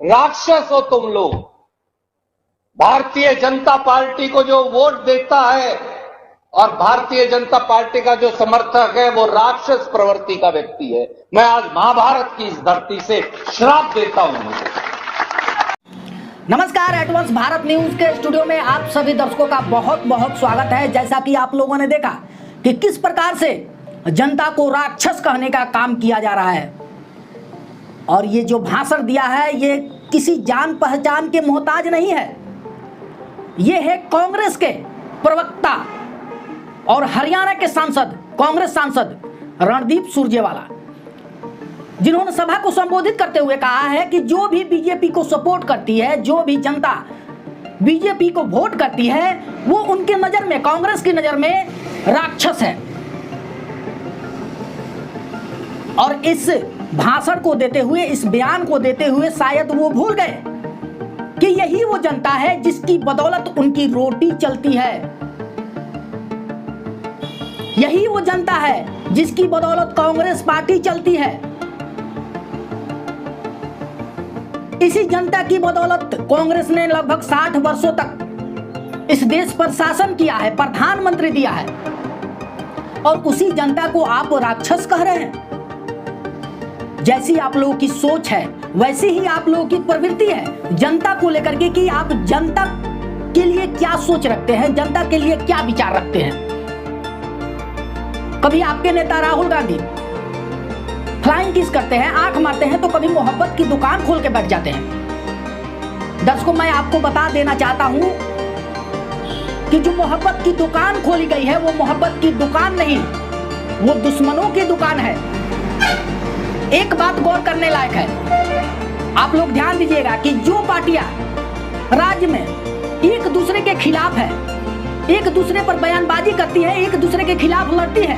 राक्षस हो तुम लोग। भारतीय जनता पार्टी को जो वोट देता है और भारतीय जनता पार्टी का जो समर्थक है वो राक्षस प्रवृत्ति का व्यक्ति है। मैं आज महाभारत की इस धरती से श्राप देता हूं। नमस्कार, एडवांस भारत न्यूज के स्टूडियो में आप सभी दर्शकों का बहुत बहुत स्वागत है। जैसा कि आप लोगों ने देखा कि किस प्रकार से जनता को राक्षस कहने का काम किया जा रहा है, और ये जो भाषण दिया है ये किसी जान पहचान के मोहताज नहीं है। ये है कांग्रेस के प्रवक्ता और हरियाणा के सांसद, कांग्रेस सांसद रणदीप सुरजेवाला, जिन्होंने सभा को संबोधित करते हुए कहा है कि जो भी बीजेपी को सपोर्ट करती है, जो भी जनता बीजेपी को वोट करती है, वो उनके नजर में, कांग्रेस की नजर में राक्षस है। और इस भाषण को देते हुए, इस बयान को देते हुए शायद वो भूल गए कि यही वो जनता है जिसकी बदौलत उनकी रोटी चलती है। यही वो जनता है जिसकी बदौलत कांग्रेस पार्टी चलती है। इसी जनता की बदौलत कांग्रेस ने लगभग 60 वर्षों तक इस देश पर शासन किया है, प्रधानमंत्री दिया है, और उसी जनता को आप राक्षस कह रहे हैं। जैसी आप लोगों की सोच है वैसी ही आप लोगों की प्रवृत्ति है जनता को लेकर के, कि आप जनता के लिए क्या सोच रखते हैं, जनता के लिए क्या विचार रखते हैं। कभी आपके नेता राहुल गांधी फ्लाइंग किस करते हैं, आंख मारते हैं, तो कभी मोहब्बत की दुकान खोल के बैठ जाते हैं। दर्शकों, मैं आपको बता देना चाहता हूं कि जो मोहब्बत की दुकान खोली गई है वो मोहब्बत की दुकान नहीं, वो दुश्मनों की दुकान है। एक बात गौर करने लायक है, आप लोग ध्यान दीजिएगा कि जो पार्टियां राज्य में एक दूसरे के खिलाफ है, एक दूसरे पर बयानबाजी करती है, एक दूसरे के खिलाफ लड़ती है,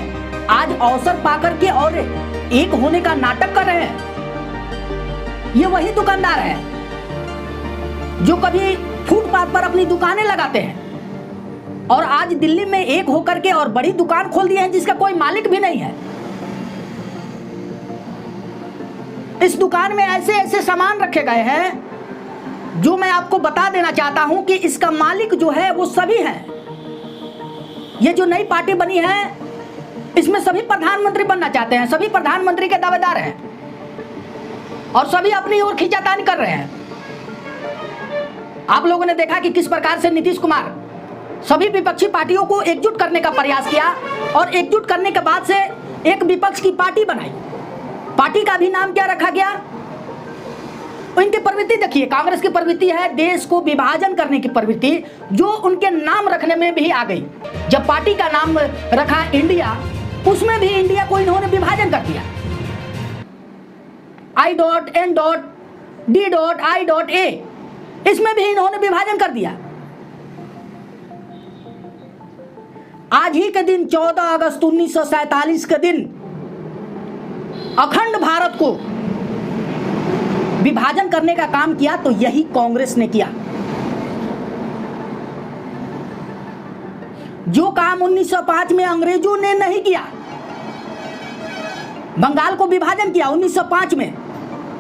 आज अवसर पाकर के और एक होने का नाटक कर रहे हैं। ये वही दुकानदार है जो कभी फुटपाथ पर अपनी दुकानें लगाते हैं और आज दिल्ली में एक होकर के और बड़ी दुकान खोल दी है जिसका कोई मालिक भी नहीं है। इस दुकान में ऐसे ऐसे सामान रखे गए हैं जो मैं आपको बता देना चाहता हूं कि इसका मालिक जो है वो सभी हैं। ये जो नई पार्टी बनी है इसमें सभी प्रधानमंत्री बनना चाहते हैं, सभी प्रधानमंत्री के दावेदार हैं और सभी अपनी ओर खींचातानी कर रहे हैं। आप लोगों ने देखा कि किस प्रकार से नीतीश कुमार सभी विपक्षी पार्टियों को एकजुट करने का प्रयास किया और एकजुट करने के बाद से एक विपक्ष की पार्टी बनाई। पार्टी का भी नाम क्या रखा गया, उनकी प्रवृत्ति देखिए। कांग्रेस की प्रवृत्ति है देश को विभाजन करने की प्रवृत्ति, जो उनके नाम रखने में भी आ गई। जब पार्टी का नाम रखा इंडिया, उसमें भी इंडिया को इन्होंने विभाजन कर दिया। I.N.D.I.A, इसमें भी इन्होंने विभाजन कर दिया। आज ही के दिन 14 अगस्त 1947 के दिन अखंड भारत को विभाजन करने का काम किया, तो यही कांग्रेस ने किया। जो काम 1905 में अंग्रेजों ने नहीं किया, बंगाल को विभाजन किया 1905 में,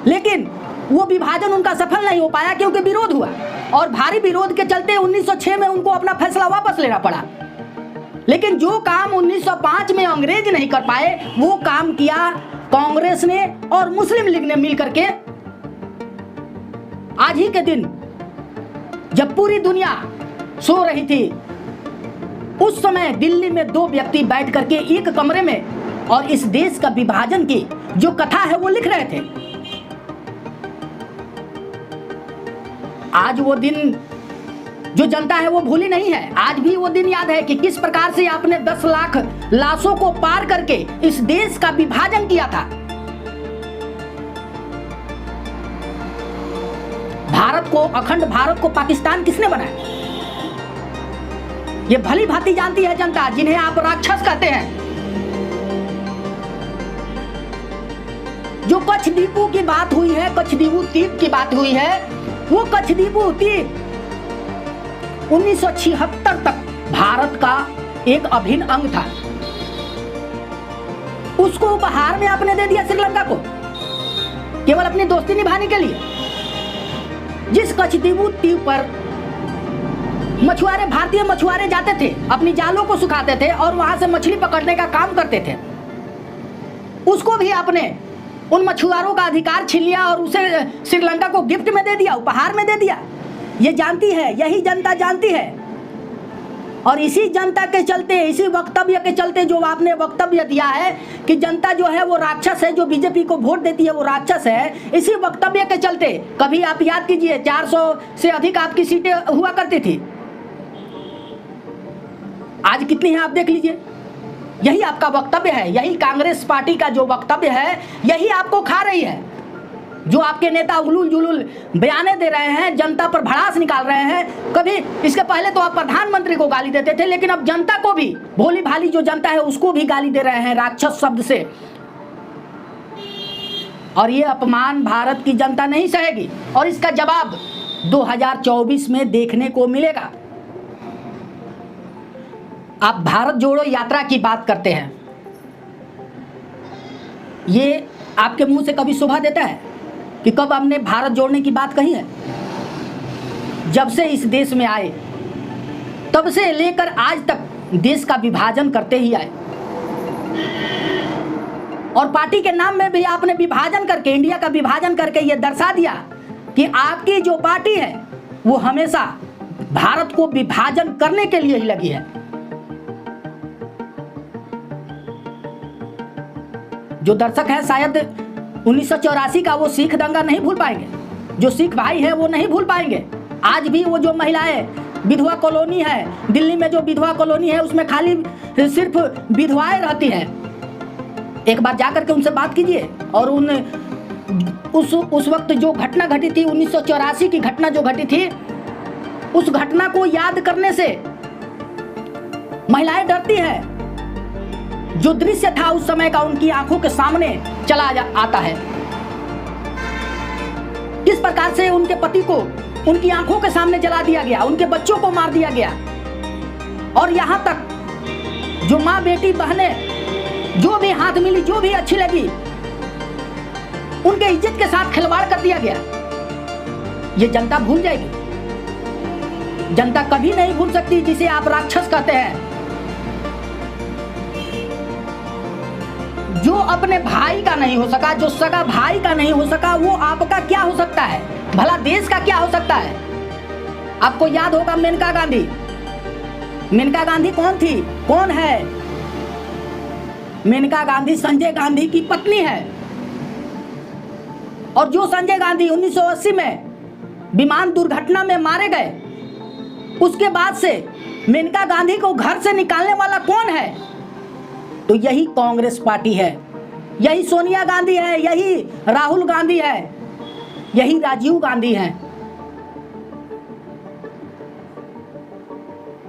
लेकिन वो विभाजन उनका सफल नहीं हो पाया क्योंकि विरोध हुआ, और भारी विरोध के चलते 1906 में उनको अपना फैसला वापस लेना पड़ा। लेकिन जो काम 1905 में अंग्रेज नहीं कर पाए, वो काम किया कांग्रेस ने और मुस्लिम लीग ने मिलकर के। आज ही के दिन जब पूरी दुनिया सो रही थी, उस समय दिल्ली में दो व्यक्ति बैठ करके एक कमरे में और इस देश का विभाजन की जो कथा है वो लिख रहे थे। आज वो दिन जो जनता है वो भूली नहीं है। आज भी वो दिन याद है कि किस प्रकार से आपने 10 लाख लाशों को पार करके इस देश का विभाजन किया था। भारत को, अखंड भारत को पाकिस्तान किसने बनाया, ये भली भांति जानती है जनता, जिन्हें आप राक्षस कहते हैं। जो कच्छदीपू की बात हुई है, कच्छदीपू द्वीप की बात हुई है, वो कच्छदीपू द्वीप 1976 तक भारत का एक अभिन्न अंग था। उसको उपहार में आपने दे दिया श्रीलंका को, केवल अपनी दोस्ती निभाने के लिए। जिस कच्छदीवू द्वीप पर मछुआरे, भारतीय मछुआरे जाते थे, अपनी जालों को सुखाते थे और वहां से मछली पकड़ने का काम करते थे, उसको भी आपने उन मछुआरों का अधिकार छीन लिया और उसे श्रीलंका को गिफ्ट में दे दिया, उपहार में दे दिया। ये जानती है, यही जनता जानती है। और इसी जनता के चलते, इसी वक्तव्य के चलते जो आपने वक्तव्य दिया है कि जनता जो है वो राक्षस है, जो बीजेपी को वोट देती है वो राक्षस है, इसी वक्तव्य के चलते कभी आप याद कीजिए 400 से अधिक आपकी सीटें हुआ करती थी, आज कितनी है आप देख लीजिए। यही आपका वक्तव्य है, यही कांग्रेस पार्टी का जो वक्तव्य है यही आपको खा रही है। जो आपके नेता उलूल जुलूल बयाने दे रहे हैं, जनता पर भड़ास निकाल रहे हैं। कभी इसके पहले तो आप प्रधानमंत्री को गाली देते थे, लेकिन अब जनता को भी, भोली भाली जो जनता है उसको भी गाली दे रहे हैं राक्षस शब्द से। और ये अपमान भारत की जनता नहीं सहेगी और इसका जवाब 2024 में देखने को मिलेगा। आप भारत जोड़ो यात्रा की बात करते हैं, ये आपके मुंह से कभी शोभा देता है कि कब हमने भारत जोड़ने की बात कही है? जब से इस देश में आए तब से लेकर आज तक देश का विभाजन करते ही आए और पार्टी के नाम में भी आपने विभाजन करके, इंडिया का विभाजन करके ये दर्शा दिया कि आपकी जो पार्टी है वो हमेशा भारत को विभाजन करने के लिए ही लगी है। जो दर्शक है शायद 1984 का वो सिख दंगा नहीं भूल पाएंगे, जो सिख भाई हैं वो नहीं भूल पाएंगे। आज भी वो जो महिलाएं, विधवा कॉलोनी है दिल्ली में, जो विधवा कॉलोनी है उसमें खाली सिर्फ विधवाएं रहती हैं। एक बार जाकर के उनसे बात कीजिए और उस वक्त जो घटना घटी थी, 1984 की घटना जो घटी थी, उस घटना को याद करने से महिलाएं डरती हैं। जो दृश्य था उस समय का उनकी आंखों के सामने चला आता है, किस प्रकार से उनके पति को उनकी आंखों के सामने जला दिया गया, उनके बच्चों को मार दिया गया और यहां तक जो माँ बेटी बहनें जो भी हाथ मिली, जो भी अच्छी लगी, उनके इज्जत के साथ खिलवाड़ कर दिया गया। ये जनता भूल जाएगी, जनता कभी नहीं भूल सकती जिसे आप राक्षस कहते हैं। जो अपने भाई का नहीं हो सका, जो सगा भाई का नहीं हो सका, वो आपका क्या हो सकता है? भला देश का क्या हो सकता है? आपको याद होगा मेनका गांधी। मेनका गांधी कौन थी, कौन है? मेनका गांधी संजय गांधी की पत्नी है। और जो संजय गांधी 1980 में विमान दुर्घटना में मारे गए, उसके बाद से मेनका गांधी को घर से निकालने वाला कौन है? तो यही कांग्रेस पार्टी है, यही सोनिया गांधी है, यही राहुल गांधी है, यही राजीव गांधी है,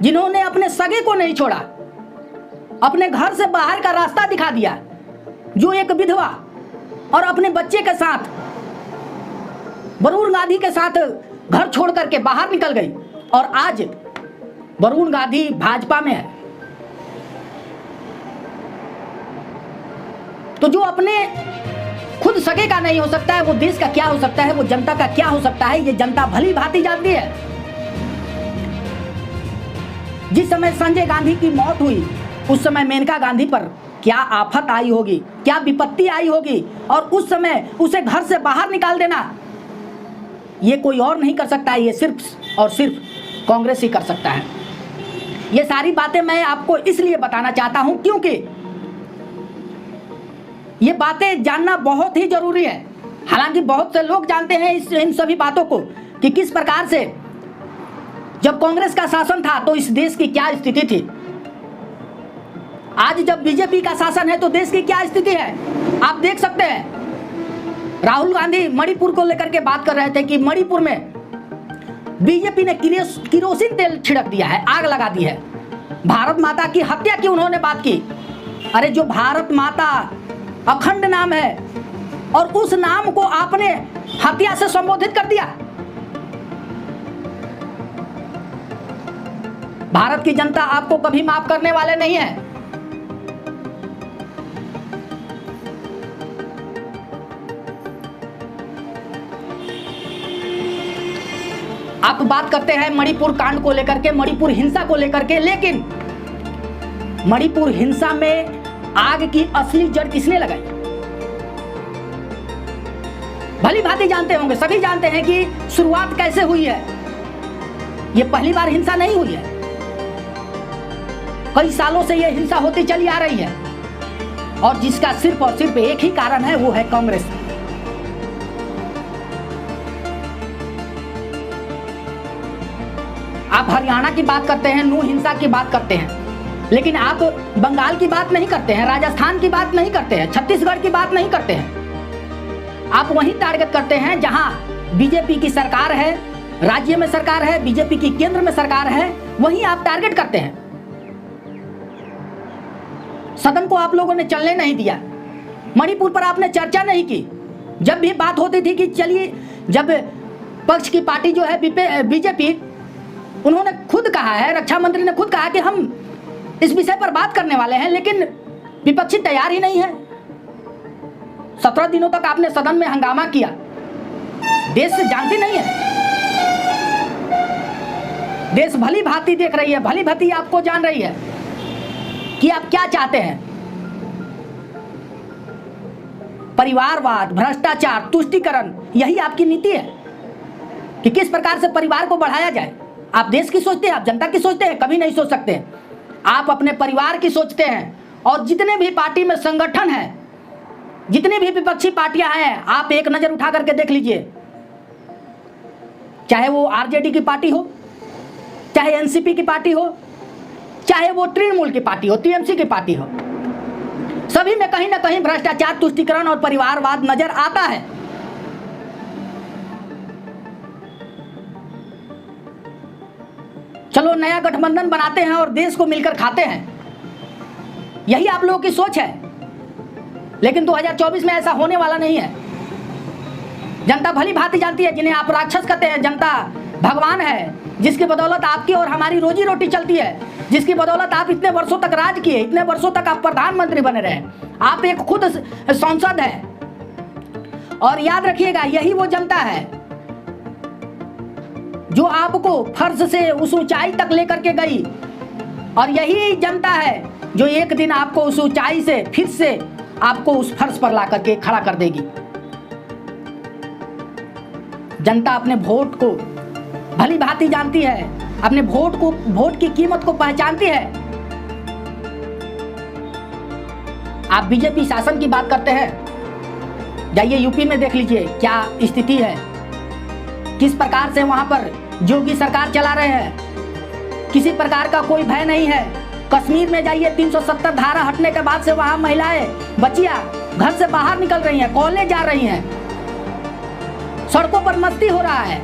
जिन्होंने अपने सगे को नहीं छोड़ा, अपने घर से बाहर का रास्ता दिखा दिया। जो एक विधवा और अपने बच्चे के साथ, वरुण गांधी के साथ घर छोड़ करके बाहर निकल गई और आज वरुण गांधी भाजपा में है। तो जो अपने खुद सगे का नहीं हो सकता है, वो देश का क्या हो सकता है, वो जनता का क्या हो सकता है? ये जनता भली भांति जानती है। जिस समय संजय गांधी की मौत हुई उस समय मेनका गांधी पर क्या आफत आई होगी, क्या विपत्ति आई होगी, और उस समय उसे घर से बाहर निकाल देना ये कोई और नहीं कर सकता है, ये सिर्फ और सिर्फ कांग्रेस ही कर सकता है। ये सारी बातें मैं आपको इसलिए बताना चाहता हूं क्योंकि ये बातें जानना बहुत ही जरूरी है। हालांकि बहुत से लोग जानते हैं इन सभी बातों को कि किस प्रकार से जब कांग्रेस का शासन था तो इस देश की क्या स्थिति थी, आज जब बीजेपी का शासन है तो देश की क्या स्थिति है। आप देख सकते हैं राहुल गांधी मणिपुर को लेकर के बात कर रहे थे कि मणिपुर में बीजेपी ने किरोसिन तेल छिड़क दिया है, आग लगा दी है। भारत माता की हत्या की उन्होंने बात की। अरे जो भारत माता अखंड नाम है और उस नाम को आपने हत्या से संबोधित कर दिया। भारत की जनता आपको कभी माफ करने वाले नहीं है। आप बात करते हैं मणिपुर कांड को लेकर के, मणिपुर हिंसा को लेकर के, लेकिन मणिपुर हिंसा में आग की असली जड़ किसने लगाई? भली भांति जानते होंगे, सभी जानते हैं कि शुरुआत कैसे हुई है। यह पहली बार हिंसा नहीं हुई है, कई सालों से यह हिंसा होती चली आ रही है और जिसका सिर्फ और सिर्फ एक ही कारण है, वो है कांग्रेस। आप हरियाणा की बात करते हैं, नू हिंसा की बात करते हैं, लेकिन आप बंगाल की बात नहीं करते हैं, राजस्थान की बात नहीं करते हैं, छत्तीसगढ़ की बात नहीं करते हैं। आप वहीं टारगेट करते हैं जहां बीजेपी की सरकार है, राज्य में सरकार है, बीजेपी की केंद्र में सरकार है, वहीं आप टारगेट करते हैं। सदन को आप लोगों ने चलने नहीं दिया, मणिपुर पर आपने चर्चा नहीं की। जब भी बात होती थी कि चलिए, जब पक्ष की पार्टी जो है बीजेपी, उन्होंने खुद कहा है, रक्षा मंत्री ने खुद कहा कि हम इस विषय पर बात करने वाले हैं, लेकिन विपक्षी तैयार ही नहीं है। 17 दिनों तक आपने सदन में हंगामा किया। देश से जानती नहीं है, देश भली भांति देख रही है, भली भांति आपको जान रही है कि आप क्या चाहते हैं। परिवारवाद, भ्रष्टाचार, तुष्टीकरण, यही आपकी नीति है कि किस प्रकार से परिवार को बढ़ाया जाए। आप देश की सोचते हैं, आप जनता की सोचते हैं? कभी नहीं सोच सकते। आप अपने परिवार की सोचते हैं। और जितने भी पार्टी में संगठन है, जितनी भी विपक्षी पार्टियां हैं, आप एक नजर उठा करके देख लीजिए, चाहे वो आरजेडी की पार्टी हो, चाहे एनसीपी की पार्टी हो, चाहे वो तृणमूल की पार्टी हो, टीएमसी की पार्टी हो, सभी में कहीं ना कहीं भ्रष्टाचार, तुष्टीकरण और परिवारवाद नजर आता है। चलो नया गठबंधन बनाते हैं और देश को मिलकर खाते हैं, यही आप लोगों की सोच है। लेकिन 2024 में ऐसा होने वाला नहीं है। जनता भली भांति जानती है, जिन्हें आप राक्षस कहते हैं, जनता भगवान है, जिसकी बदौलत आपकी और हमारी रोजी रोटी चलती है, जिसकी बदौलत आप इतने वर्षों तक राज किए, इतने वर्षों तक आप प्रधानमंत्री बने रहे, आप एक खुद सांसद है। और याद रखिएगा, यही वो जनता है जो आपको फर्ज से उस ऊंचाई तक लेकर के गई, और यही जनता है जो एक दिन आपको उस ऊंचाई से फिर से आपको उस फर्श पर ला करके खड़ा कर देगी। जनता अपने वोट को भली भांति जानती है, अपने वोट की कीमत को पहचानती है। आप बीजेपी शासन की बात करते हैं, जाइए यूपी में देख लीजिए क्या स्थिति है, किस प्रकार से वहां पर योगी सरकार चला रहे हैं, किसी प्रकार का कोई भय नहीं है। कश्मीर में जाइए, 370 धारा हटने के बाद से वहां महिलाएं, बच्चियां घर से बाहर निकल रही हैं, कॉलेज जा रही हैं, सड़कों पर मस्ती हो रहा है,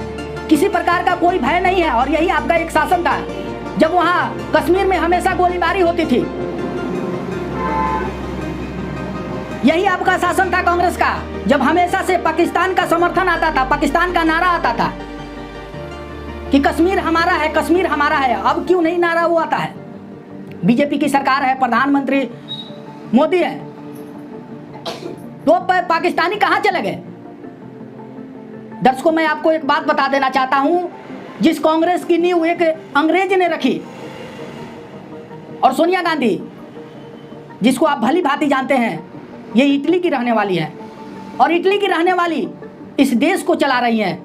किसी प्रकार का कोई भय नहीं है। और यही आपका एक शासन था जब वहां कश्मीर में हमेशा गोलीबारी होती थी। यही आपका शासन था कांग्रेस का, जब हमेशा से पाकिस्तान का समर्थन आता था, पाकिस्तान का नारा आता था कि कश्मीर हमारा है, कश्मीर हमारा है। अब क्यों नहीं नारा वो आता है? बीजेपी की सरकार है, प्रधानमंत्री मोदी है, तो पाकिस्तानी कहां चले गए? दर्शकों, मैं आपको एक बात बता देना चाहता हूं, जिस कांग्रेस की नींव एक अंग्रेज ने रखी, और सोनिया गांधी जिसको आप भली भांति जानते हैं, ये इटली की रहने वाली है, और इटली की रहने वाली इस देश को चला रही हैं।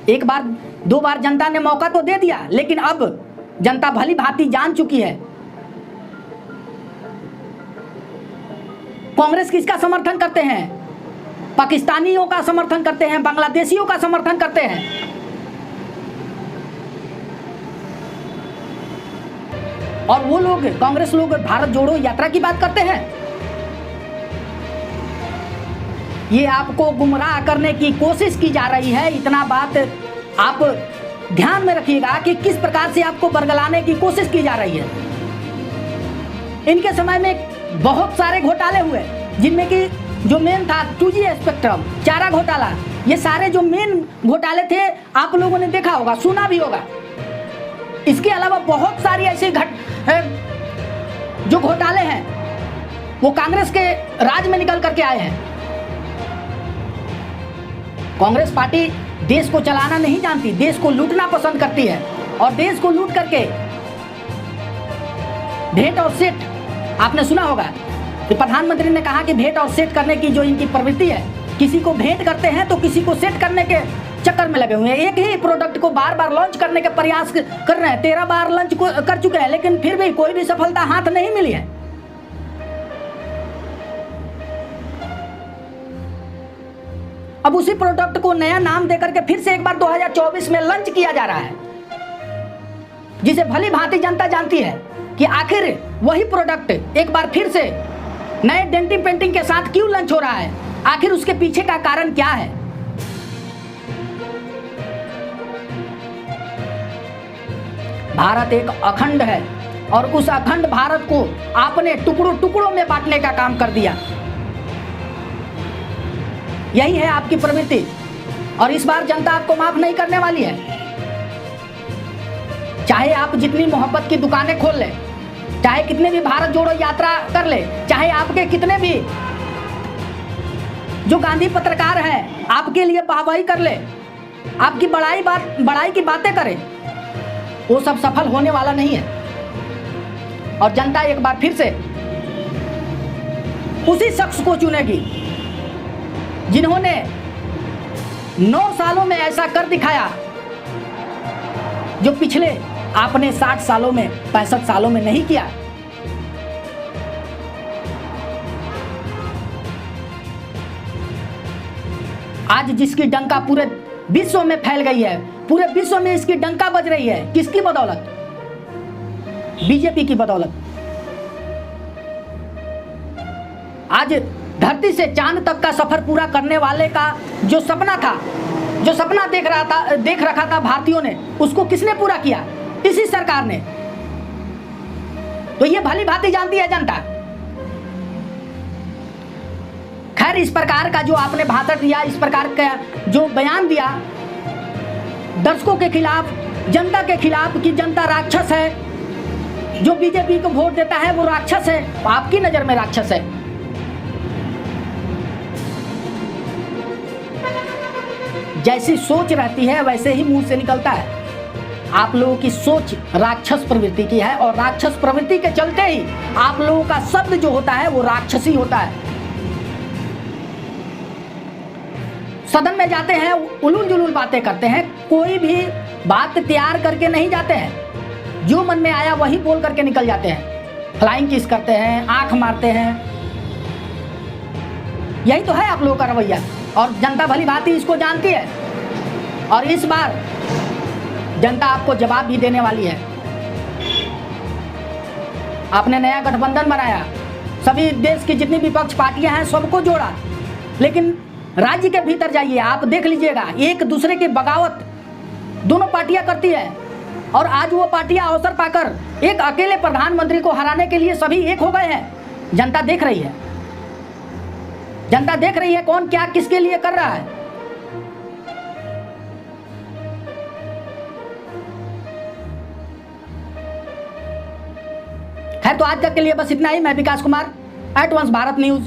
एक बार दो बार जनता ने मौका तो दे दिया, लेकिन अब जनता भली भांति जान चुकी है कांग्रेस किसका समर्थन करते हैं। पाकिस्तानियों का समर्थन करते हैं, बांग्लादेशियों का समर्थन करते हैं। और वो लोग, कांग्रेस लोग, भारत जोड़ो यात्रा की बात करते हैं। ये आपको गुमराह करने की कोशिश की जा रही है। इतना बात आप ध्यान में रखिएगा कि किस प्रकार से आपको बरगलाने की कोशिश की जा रही है। इनके समय में बहुत सारे घोटाले हुए, जिनमें कि जो मेन था 2G स्पेक्ट्रम, चारा घोटाला, ये सारे जो मेन घोटाले थे आप लोगों ने देखा होगा, सुना भी होगा। इसके अलावा बहुत सारी ऐसी जो घोटाले हैं वो कांग्रेस के राज में निकल करके आए हैं। कांग्रेस पार्टी देश को चलाना नहीं जानती, देश को लूटना पसंद करती है। और देश को लूट करके भेंट और सेट, आपने सुना होगा कि प्रधानमंत्री ने कहा कि भेंट और सेट करने की जो इनकी प्रवृत्ति है, किसी को भेंट करते हैं तो किसी को सेट करने के चक्कर में लगे हुए हैं। एक ही प्रोडक्ट को बार बार लॉन्च करने के प्रयास कर रहे हैं, 13 बार लॉन्च कर चुके हैं, लेकिन फिर भी कोई भी सफलता हाथ नहीं मिली है। अब उसी प्रोडक्ट को नया नाम देकर के फिर से एक बार 2024 में लॉन्च किया जा रहा है, जिसे भली भांति जनता जानती है कि आखिर वही प्रोडक्ट एक बार फिर से नए डेंटिंग पेंटिंग के साथ क्यों लॉन्च हो रहा है, आखिर उसके पीछे का कारण क्या है। भारत एक अखंड है और उस अखंड भारत को आपने टुकड़ों टुकड़ों में बांटने का काम कर दिया। यही है आपकी प्रवृत्ति और इस बार जनता आपको माफ नहीं करने वाली है। चाहे आप जितनी मोहब्बत की दुकानें खोल ले, चाहे कितने भी भारत जोड़ो यात्रा कर ले, चाहे आपके कितने भी जो गांधी पत्रकार हैं आपके लिए वाहवाही कर ले, आपकी बड़ाई की बातें करें, वो सब सफल होने वाला नहीं है। और जनता एक बार फिर से उसी शख्स को चुनेगी जिन्होंने 9 सालों में ऐसा कर दिखाया जो पिछले आपने 60 सालों में 65 सालों में नहीं किया। आज जिसकी डंका पूरे विश्व में फैल गई है, पूरे विश्व में इसकी डंका बज रही है, किसकी बदौलत? बीजेपी की बदौलत। आज धरती से चांद तक का सफर पूरा करने वाले का जो सपना था, जो सपना देख रखा था भारतीयों ने, उसको किसने पूरा किया? इसी सरकार ने। तो ये भली भांति जानती है जनता। खैर, इस प्रकार का जो आपने भाषण दिया, इस प्रकार का जो बयान दिया दर्शकों के खिलाफ, जनता के खिलाफ कि जनता राक्षस है, जो बीजेपी को वोट देता है वो राक्षस है, आपकी नजर में राक्षस है। जैसी सोच रहती है वैसे ही मुंह से निकलता है। आप लोगों की सोच राक्षस प्रवृत्ति की है और राक्षस प्रवृत्ति के चलते ही आप लोगों का शब्द जो होता है वो राक्षसी होता है। सदन में जाते हैं, उलूल जुलूल बातें करते हैं, कोई भी बात तैयार करके नहीं जाते हैं, जो मन में आया वही बोल करके निकल जाते हैं, फ्लाइंग किस करते हैं, आंख मारते हैं। यही तो है आप लोगों का रवैया और जनता भली भांति इसको जानती है। और इस बार जनता आपको जवाब भी देने वाली है। आपने नया गठबंधन बनाया, सभी देश की जितनी विपक्ष पार्टियां हैं सबको जोड़ा, लेकिन राज्य के भीतर जाइए, आप देख लीजिएगा एक दूसरे की बगावत दोनों पार्टियां करती है। और आज वो पार्टियां अवसर पाकर एक अकेले प्रधानमंत्री को हराने के लिए सभी एक हो गए हैं। जनता देख रही है, जनता देख रही है कौन क्या किसके लिए कर रहा है। खैर, तो आज तक के लिए बस इतना ही। मैं Vikas Kumar, at once Bharat news.